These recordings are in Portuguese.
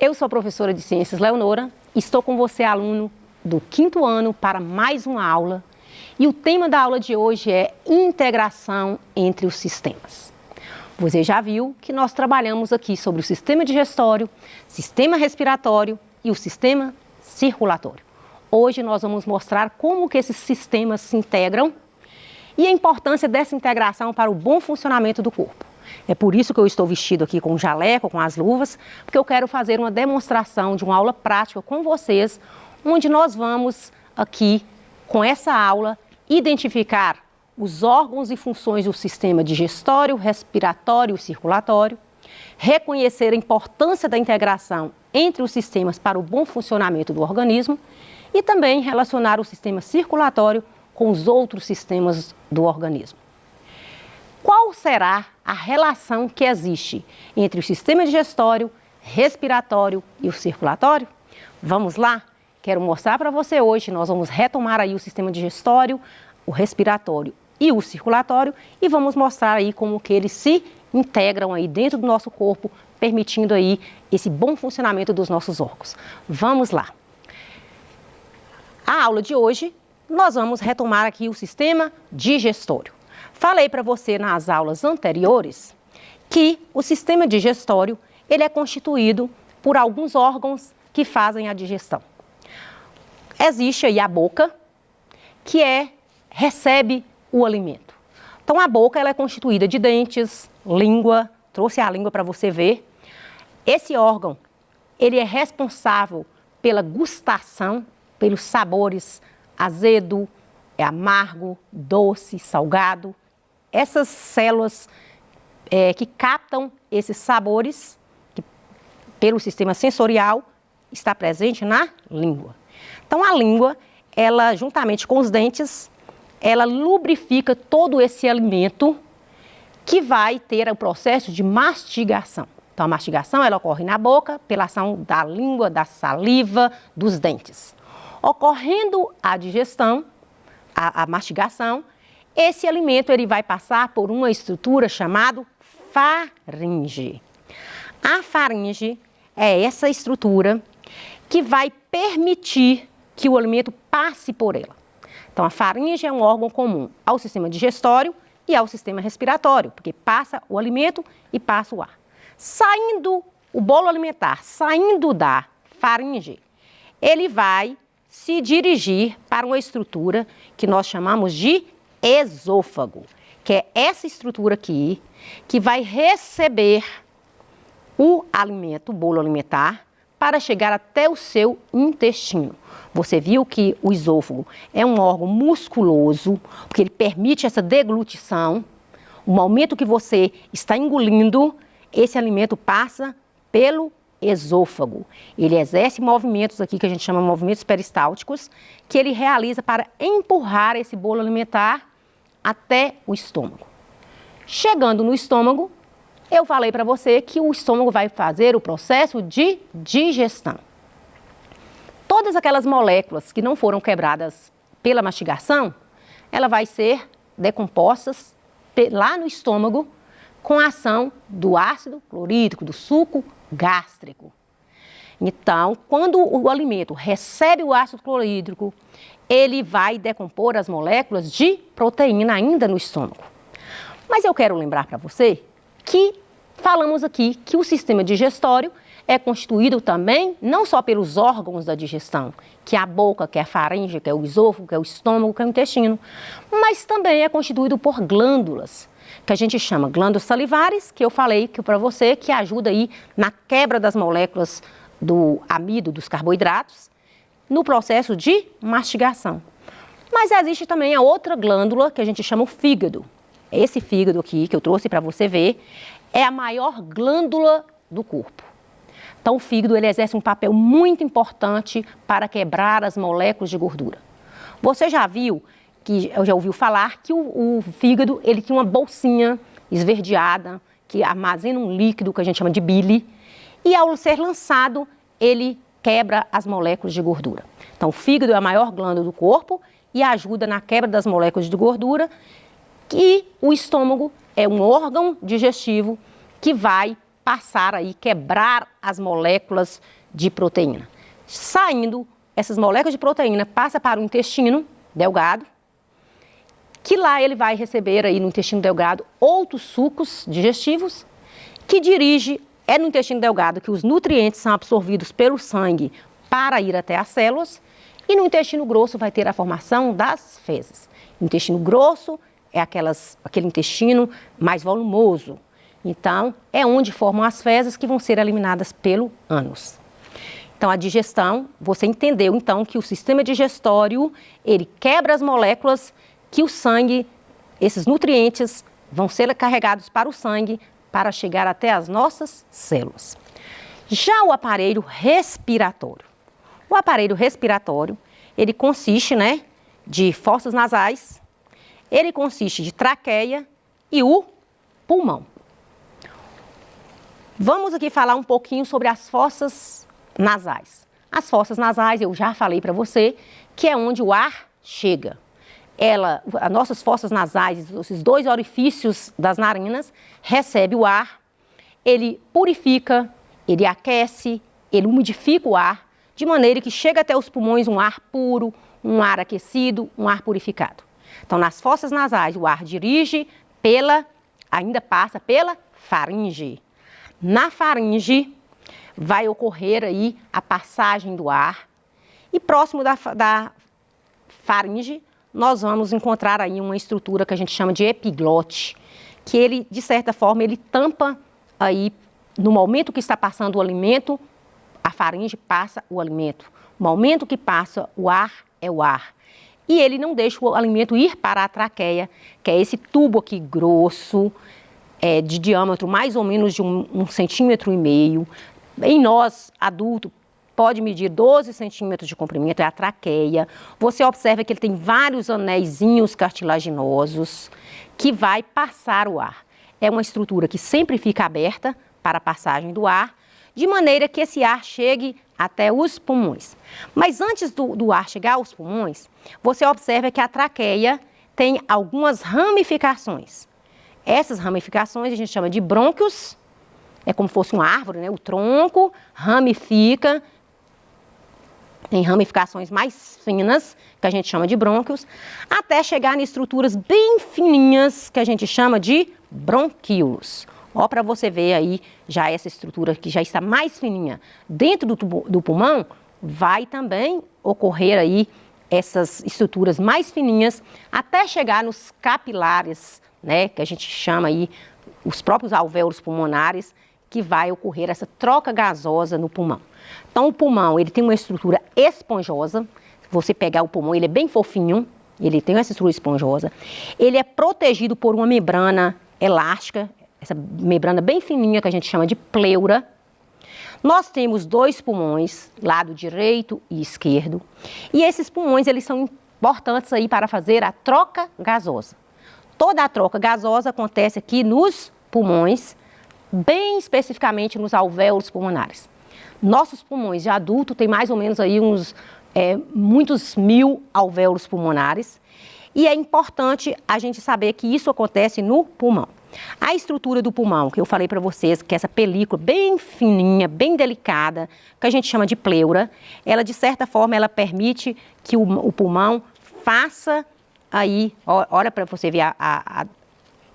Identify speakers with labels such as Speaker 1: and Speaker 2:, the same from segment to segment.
Speaker 1: Eu sou a professora de Ciências Leonora, estou com você, aluno do 5º ano, para mais uma aula. E o tema da aula de hoje é integração entre os sistemas. Você já viu que nós trabalhamos aqui sobre o sistema digestório, sistema respiratório e o sistema circulatório. Hoje nós vamos mostrar como que esses sistemas se integram e a importância dessa integração para o bom funcionamento do corpo. É por isso que eu estou vestido aqui com o jaleco, com as luvas, porque eu quero fazer uma demonstração de uma aula prática com vocês, onde nós vamos aqui, com essa aula, identificar os órgãos e funções do sistema digestório, respiratório e circulatório, reconhecer a importância da integração entre os sistemas para o bom funcionamento do organismo e também relacionar o sistema circulatório com os outros sistemas do organismo. Qual será a relação que existe entre o sistema digestório, respiratório e o circulatório? Vamos lá? Quero mostrar para você hoje, nós vamos retomar aí o sistema digestório, o respiratório e o circulatório e vamos mostrar aí como que eles se integram aí dentro do nosso corpo, permitindo aí esse bom funcionamento dos nossos órgãos. Vamos lá. A aula de hoje, nós vamos retomar aqui o sistema digestório. Falei para você nas aulas anteriores que o sistema digestório ele é constituído por alguns órgãos que fazem a digestão. Existe aí a boca, que recebe o alimento. Então a boca ela é constituída de dentes, língua, trouxe a língua para você ver. Esse órgão ele é responsável pela gustação, pelos sabores azedo, amargo, doce, salgado. Essas células que captam esses sabores pelo sistema sensorial está presente na língua. Então a língua, ela juntamente com os dentes, ela lubrifica todo esse alimento que vai ter o processo de mastigação. Então a mastigação ela ocorre na boca pela ação da língua, da saliva, dos dentes. Ocorrendo a digestão, a mastigação, esse alimento ele vai passar por uma estrutura chamada faringe. A faringe é essa estrutura que vai permitir que o alimento passe por ela. Então, a faringe é um órgão comum ao sistema digestório e ao sistema respiratório, porque passa o alimento e passa o ar. Saindo o bolo alimentar, saindo da faringe, ele vai se dirigir para uma estrutura que nós chamamos de esôfago, que é essa estrutura aqui, que vai receber o alimento, o bolo alimentar, para chegar até o seu intestino. Você viu que o esôfago é um órgão musculoso, porque ele permite essa deglutição. No momento que você está engolindo, esse alimento passa pelo esôfago. Ele exerce movimentos aqui que a gente chama de movimentos peristálticos, que ele realiza para empurrar esse bolo alimentar até o estômago. Chegando no estômago, eu falei para você que o estômago vai fazer o processo de digestão. Todas aquelas moléculas que não foram quebradas pela mastigação, ela vai ser decompostas lá no estômago com a ação do ácido clorídrico, do suco gástrico. Então, quando o alimento recebe o ácido clorídrico, ele vai decompor as moléculas de proteína ainda no estômago. Mas eu quero lembrar para você que falamos aqui que o sistema digestório é constituído também não só pelos órgãos da digestão, que é a boca, que é a faringe, que é o esôfago, que é o estômago, que é o intestino, mas também é constituído por glândulas, que a gente chama glândulas salivares, que eu falei para você, que ajuda aí na quebra das moléculas do amido, dos carboidratos, no processo de mastigação. Mas existe também a outra glândula, que a gente chama o fígado. Esse fígado aqui, que eu trouxe para você ver, é a maior glândula do corpo. Então, o fígado ele exerce um papel muito importante para quebrar as moléculas de gordura. Você já ouviu falar que o fígado ele tem uma bolsinha esverdeada que armazena um líquido que a gente chama de bile e ao ser lançado ele quebra as moléculas de gordura. Então o fígado é a maior glândula do corpo e ajuda na quebra das moléculas de gordura e o estômago é um órgão digestivo que vai passar aí, quebrar as moléculas de proteína. Saindo, essas moléculas de proteína passa para o intestino delgado, que lá ele vai receber aí no intestino delgado outros sucos digestivos, que é no intestino delgado que os nutrientes são absorvidos pelo sangue para ir até as células, e no intestino grosso vai ter a formação das fezes. O intestino grosso é aquele intestino mais volumoso. Então, é onde formam as fezes que vão ser eliminadas pelo ânus. Então, a digestão, você entendeu então que o sistema digestório, ele quebra as moléculas que o sangue, esses nutrientes, vão ser carregados para o sangue para chegar até as nossas células. Já o aparelho respiratório. O aparelho respiratório, ele consiste, de fossas nasais, ele consiste de traqueia e o pulmão. Vamos aqui falar um pouquinho sobre as fossas nasais. As fossas nasais, eu já falei para você, que é onde o ar chega. As nossas fossas nasais, esses dois orifícios das narinas, recebe o ar, ele purifica, ele aquece, ele umidifica o ar, de maneira que chega até os pulmões um ar puro, um ar aquecido, um ar purificado. Então, nas fossas nasais, o ar ainda passa pela faringe. Na faringe, vai ocorrer aí a passagem do ar, e próximo da faringe, nós vamos encontrar aí uma estrutura que a gente chama de epiglote, que ele, de certa forma, ele tampa aí, no momento que está passando o alimento, a faringe passa o alimento. No momento que passa o ar, é o ar. E ele não deixa o alimento ir para a traqueia, que é esse tubo aqui grosso, de diâmetro mais ou menos de 1,5 centímetro. Em nós, adultos, pode medir 12 centímetros de comprimento, é a traqueia. Você observa que ele tem vários anéisinhos cartilaginosos que vai passar o ar. É uma estrutura que sempre fica aberta para a passagem do ar, de maneira que esse ar chegue até os pulmões. Mas antes do ar chegar aos pulmões, você observa que a traqueia tem algumas ramificações. Essas ramificações a gente chama de brônquios, é como se fosse uma árvore, o tronco ramifica, tem ramificações mais finas, que a gente chama de brônquios, até chegar em estruturas bem fininhas, que a gente chama de bronquíolos. Ó, para você ver aí, já essa estrutura que já está mais fininha dentro do pulmão, vai também ocorrer aí essas estruturas mais fininhas, até chegar nos capilares, que a gente chama aí os próprios alvéolos pulmonares, que vai ocorrer essa troca gasosa no pulmão. Então, o pulmão, ele tem uma estrutura esponjosa. Se você pegar o pulmão, ele é bem fofinho, ele tem essa estrutura esponjosa. Ele é protegido por uma membrana elástica, essa membrana bem fininha que a gente chama de pleura. Nós temos 2 pulmões, lado direito e esquerdo. E esses pulmões, eles são importantes aí para fazer a troca gasosa. Toda a troca gasosa acontece aqui nos pulmões, bem especificamente nos alvéolos pulmonares. Nossos pulmões de adulto têm mais ou menos aí muitos mil alvéolos pulmonares, e é importante a gente saber que isso acontece no pulmão. A estrutura do pulmão, que eu falei para vocês, que é essa película bem fininha, bem delicada, que a gente chama de pleura, ela de certa forma ela permite que o pulmão faça aí, olha para você ver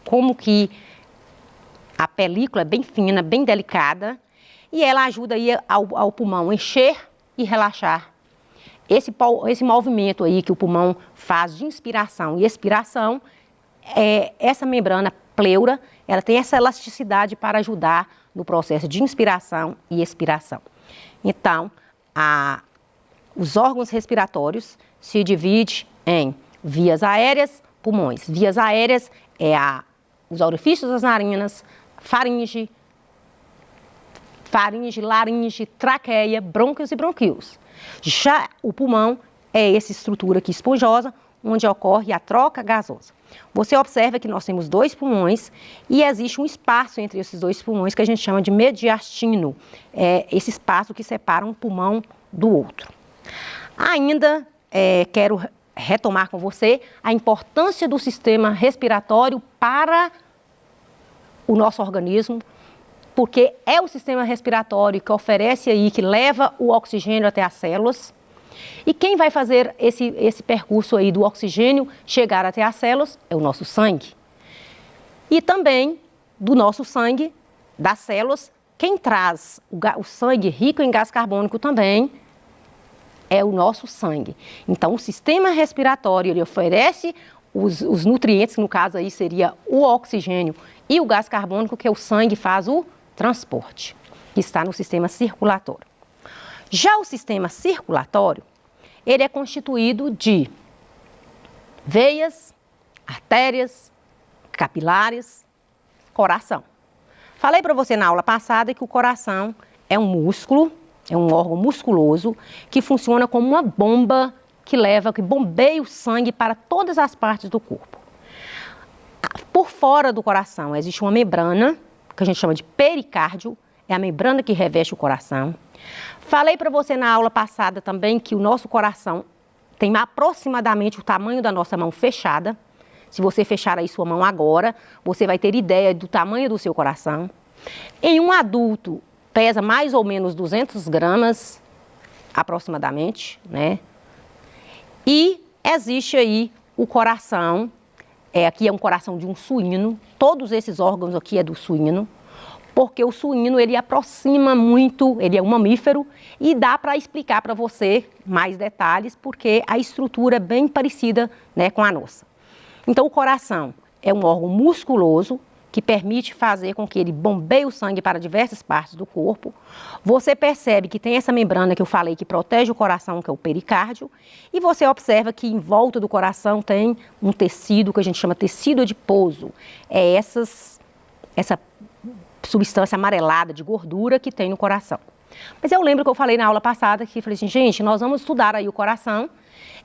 Speaker 1: como que a película é bem fina, bem delicada, e ela ajuda aí ao pulmão encher e relaxar. Esse movimento aí que o pulmão faz de inspiração e expiração, essa membrana pleura, ela tem essa elasticidade para ajudar no processo de inspiração e expiração. Então, os órgãos respiratórios se dividem em vias aéreas, pulmões. Vias aéreas os orifícios das narinas, faringe, laringe, traqueia, brônquios e bronquíolos. Já o pulmão é essa estrutura aqui esponjosa, onde ocorre a troca gasosa. Você observa que nós temos 2 pulmões e existe um espaço entre esses 2 pulmões que a gente chama de mediastino, esse espaço que separa um pulmão do outro. Ainda quero retomar com você a importância do sistema respiratório para o nosso organismo porque é o sistema respiratório que oferece aí, que leva o oxigênio até as células. E quem vai fazer esse percurso aí do oxigênio chegar até as células é o nosso sangue. E também do nosso sangue, das células, quem traz o sangue rico em gás carbônico também é o nosso sangue. Então, o sistema respiratório, ele oferece os nutrientes, no caso aí seria o oxigênio e o gás carbônico, que o sangue faz o transporte, que está no sistema circulatório. Já o sistema circulatório, ele é constituído de veias, artérias, capilares, coração. Falei para você na aula passada que o coração é um músculo, é um órgão musculoso que funciona como uma bomba que bombeia o sangue para todas as partes do corpo. Por fora do coração existe uma membrana, que a gente chama de pericárdio, é a membrana que reveste o coração. Falei para você na aula passada também que o nosso coração tem aproximadamente o tamanho da nossa mão fechada. Se você fechar aí sua mão agora, você vai ter ideia do tamanho do seu coração. Em um adulto, pesa mais ou menos 200 gramas, aproximadamente, né? E existe aí o coração, aqui é um coração de um suíno, todos esses órgãos aqui é do suíno, porque o suíno, ele aproxima muito, ele é um mamífero, e dá para explicar para você mais detalhes, porque a estrutura é bem parecida, né, com a nossa. Então, o coração é um órgão musculoso que permite fazer com que ele bombeie o sangue para diversas partes do corpo. Você percebe que tem essa membrana que eu falei que protege o coração, que é o pericárdio, e você observa que em volta do coração tem um tecido que a gente chama tecido adiposo. É essa substância amarelada de gordura que tem no coração. Mas eu lembro que eu falei na aula passada que falei assim, gente, nós vamos estudar aí o coração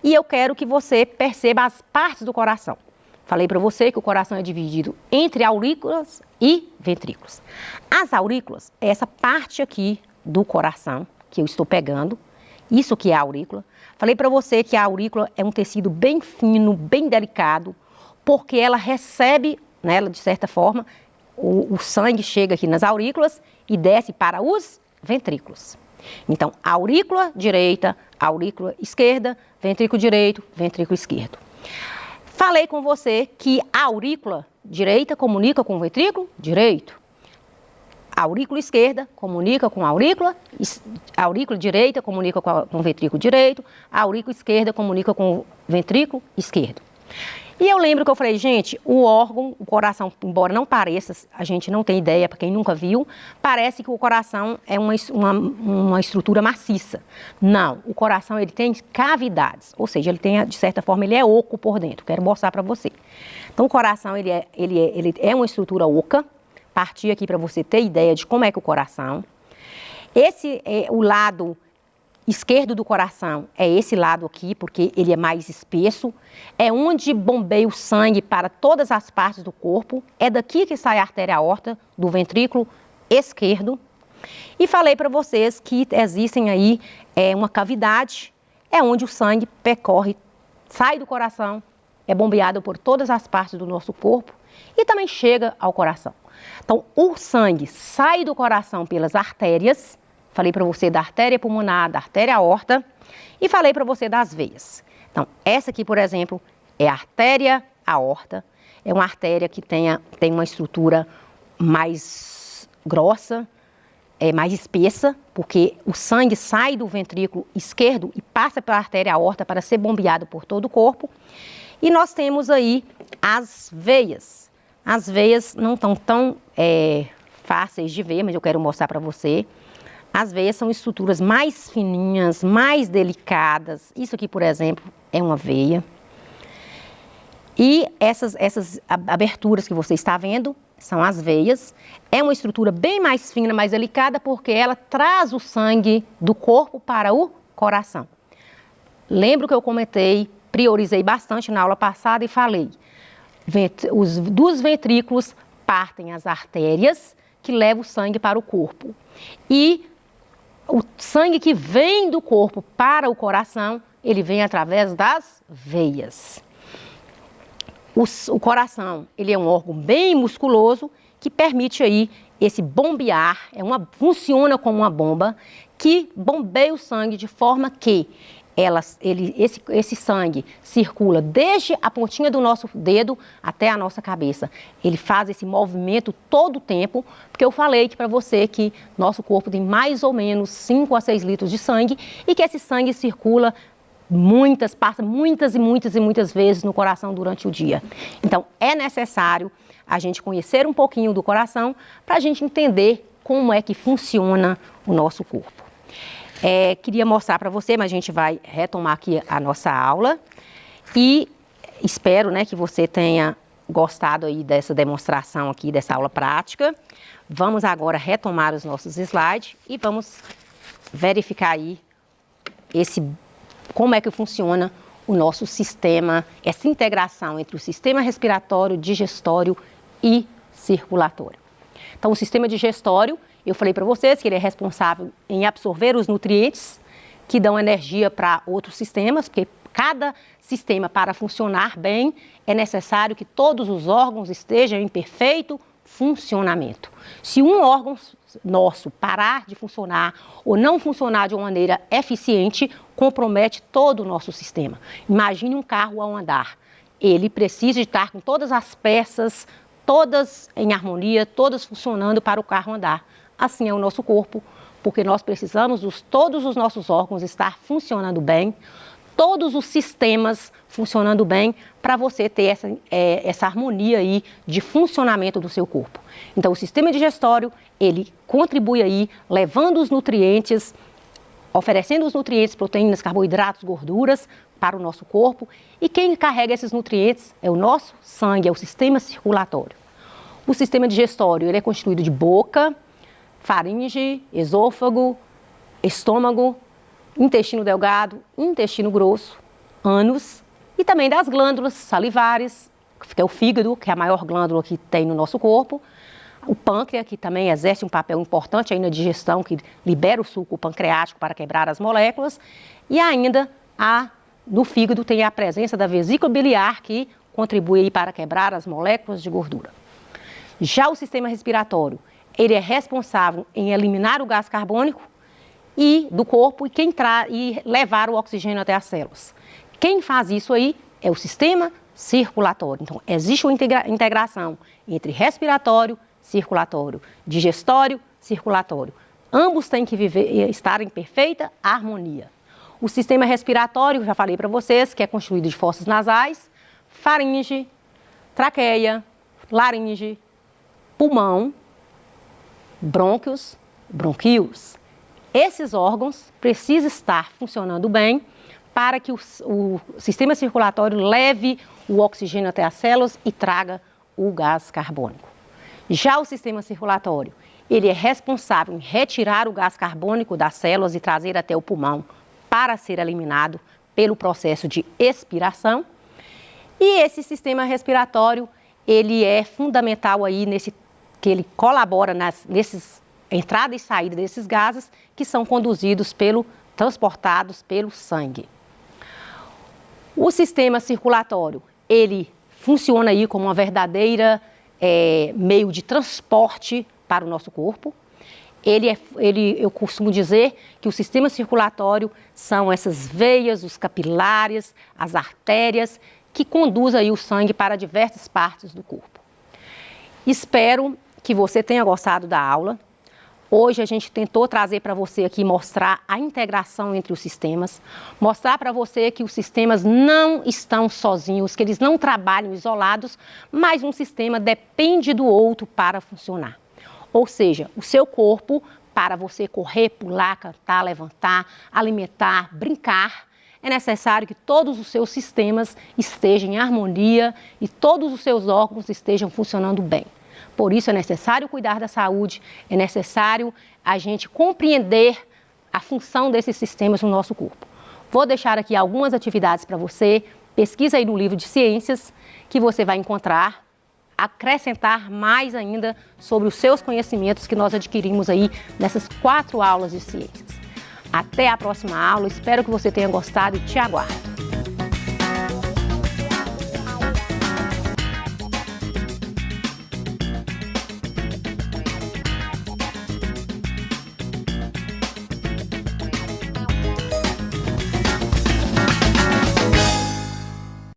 Speaker 1: e eu quero que você perceba as partes do coração. Falei para você que o coração é dividido entre aurículas e ventrículos. As aurículas é essa parte aqui do coração que eu estou pegando, isso que é a aurícula. Falei para você que a aurícula é um tecido bem fino, bem delicado, porque ela recebe, né, de certa forma, o sangue chega aqui nas aurículas e desce para os ventrículos. Então, aurícula direita, aurícula esquerda, ventrículo direito, ventrículo esquerdo. Falei com você que a aurícula direita comunica com o ventrículo direito. A aurícula esquerda comunica com a aurícula direita comunica com o ventrículo direito, a aurícula esquerda comunica com o ventrículo esquerdo. E eu lembro que eu falei, gente, o órgão, o coração, embora não pareça, a gente não tem ideia, para quem nunca viu, parece que o coração é uma estrutura maciça. Não, o coração ele tem cavidades, ou seja, ele tem, de certa forma, ele é oco por dentro. Quero mostrar para você. Então, o coração ele é uma estrutura oca. Parti aqui para você ter ideia de como é que o coração. Esse é o lado esquerdo do coração, é esse lado aqui, porque ele é mais espesso, é onde bombeia o sangue para todas as partes do corpo, é daqui que sai a artéria aorta, do ventrículo esquerdo. E falei para vocês que existem aí uma cavidade, é onde o sangue percorre, sai do coração, é bombeado por todas as partes do nosso corpo e também chega ao coração. Então, o sangue sai do coração pelas artérias. Falei para você da artéria pulmonar, da artéria aorta e falei para você das veias. Então, essa aqui, por exemplo, é a artéria aorta. É uma artéria que tem uma estrutura mais grossa, mais espessa, porque o sangue sai do ventrículo esquerdo e passa pela artéria aorta para ser bombeado por todo o corpo. E nós temos aí as veias. As veias não estão tão fáceis de ver, mas eu quero mostrar para você. As veias são estruturas mais fininhas, mais delicadas. Isso aqui, por exemplo, é uma veia. E essas aberturas que você está vendo são as veias. É uma estrutura bem mais fina, mais delicada, porque ela traz o sangue do corpo para o coração. Lembro que eu comentei, priorizei bastante na aula passada e falei. Dos ventrículos partem as artérias que levam o sangue para o corpo. E o sangue que vem do corpo para o coração, ele vem através das veias. O coração, ele é um órgão bem musculoso que permite aí esse bombear funciona como uma bomba que bombeia o sangue de forma que esse sangue circula desde a pontinha do nosso dedo até a nossa cabeça. Ele faz esse movimento todo o tempo, porque eu falei aqui para você que nosso corpo tem mais ou menos 5 a 6 litros de sangue e que esse sangue circula passa muitas e muitas vezes no coração durante o dia. Então, é necessário a gente conhecer um pouquinho do coração para a gente entender como é que funciona o nosso corpo. Queria mostrar para você, mas a gente vai retomar aqui a nossa aula e espero, né, que você tenha gostado aí dessa demonstração aqui, dessa aula prática. Vamos agora retomar os nossos slides e vamos verificar aí como é que funciona o nosso sistema, essa integração entre o sistema respiratório, digestório e circulatório. Então, o sistema digestório, eu falei para vocês que ele é responsável em absorver os nutrientes que dão energia para outros sistemas, porque cada sistema, para funcionar bem, é necessário que todos os órgãos estejam em perfeito funcionamento. Se um órgão nosso parar de funcionar ou não funcionar de uma maneira eficiente, compromete todo o nosso sistema. Imagine um carro ao andar. Ele precisa estar com todas as peças, todas em harmonia, todas funcionando para o carro andar. Assim é o nosso corpo, porque nós precisamos de todos os nossos órgãos estar funcionando bem, todos os sistemas funcionando bem para você ter essa harmonia aí de funcionamento do seu corpo. Então, o sistema digestório, ele contribui aí levando os nutrientes, oferecendo os nutrientes, proteínas, carboidratos, gorduras para o nosso corpo. E quem carrega esses nutrientes é o nosso sangue, é o sistema circulatório. O sistema digestório, ele é constituído de boca, faringe, esôfago, estômago, intestino delgado, intestino grosso, ânus e também das glândulas salivares, que é o fígado, que é a maior glândula que tem no nosso corpo, o pâncreas, que também exerce um papel importante aí na digestão, que libera o suco pancreático para quebrar as moléculas, e ainda no fígado tem a presença da vesícula biliar, que contribui aí para quebrar as moléculas de gordura. Já o sistema respiratório, ele é responsável em eliminar o gás carbônico do corpo e levar o oxigênio até as células. Quem faz isso aí é o sistema circulatório. Então, existe uma integração entre respiratório, circulatório, digestório, circulatório. Ambos têm que estar em perfeita harmonia. O sistema respiratório, já falei para vocês, que é constituído de fossas nasais, faringe, traqueia, laringe, pulmão, brônquios, bronquíolos. Esses órgãos precisam estar funcionando bem para que o sistema circulatório leve o oxigênio até as células e traga o gás carbônico. Já o sistema circulatório, ele é responsável em retirar o gás carbônico das células e trazer até o pulmão para ser eliminado pelo processo de expiração. E esse sistema respiratório, ele é fundamental aí que ele colabora nesses entrada e saída desses gases que são transportados pelo sangue. O sistema circulatório, ele funciona aí como uma verdadeira meio de transporte para o nosso corpo. Eu costumo dizer que o sistema circulatório são essas veias, os capilares, as artérias que conduzem aí o sangue para diversas partes do corpo. Espero que você tenha gostado da aula. Hoje a gente tentou trazer para você aqui, mostrar a integração entre os sistemas, mostrar para você que os sistemas não estão sozinhos, que eles não trabalham isolados, mas um sistema depende do outro para funcionar. Ou seja, o seu corpo, para você correr, pular, cantar, levantar, alimentar, brincar, é necessário que todos os seus sistemas estejam em harmonia e todos os seus órgãos estejam funcionando bem. Por isso é necessário cuidar da saúde, é necessário a gente compreender a função desses sistemas no nosso corpo. Vou deixar aqui algumas atividades para você, pesquisa aí no livro de ciências que você vai encontrar, acrescentar mais ainda sobre os seus conhecimentos que nós adquirimos aí nessas 4 aulas de ciências. Até a próxima aula, espero que você tenha gostado e te aguardo.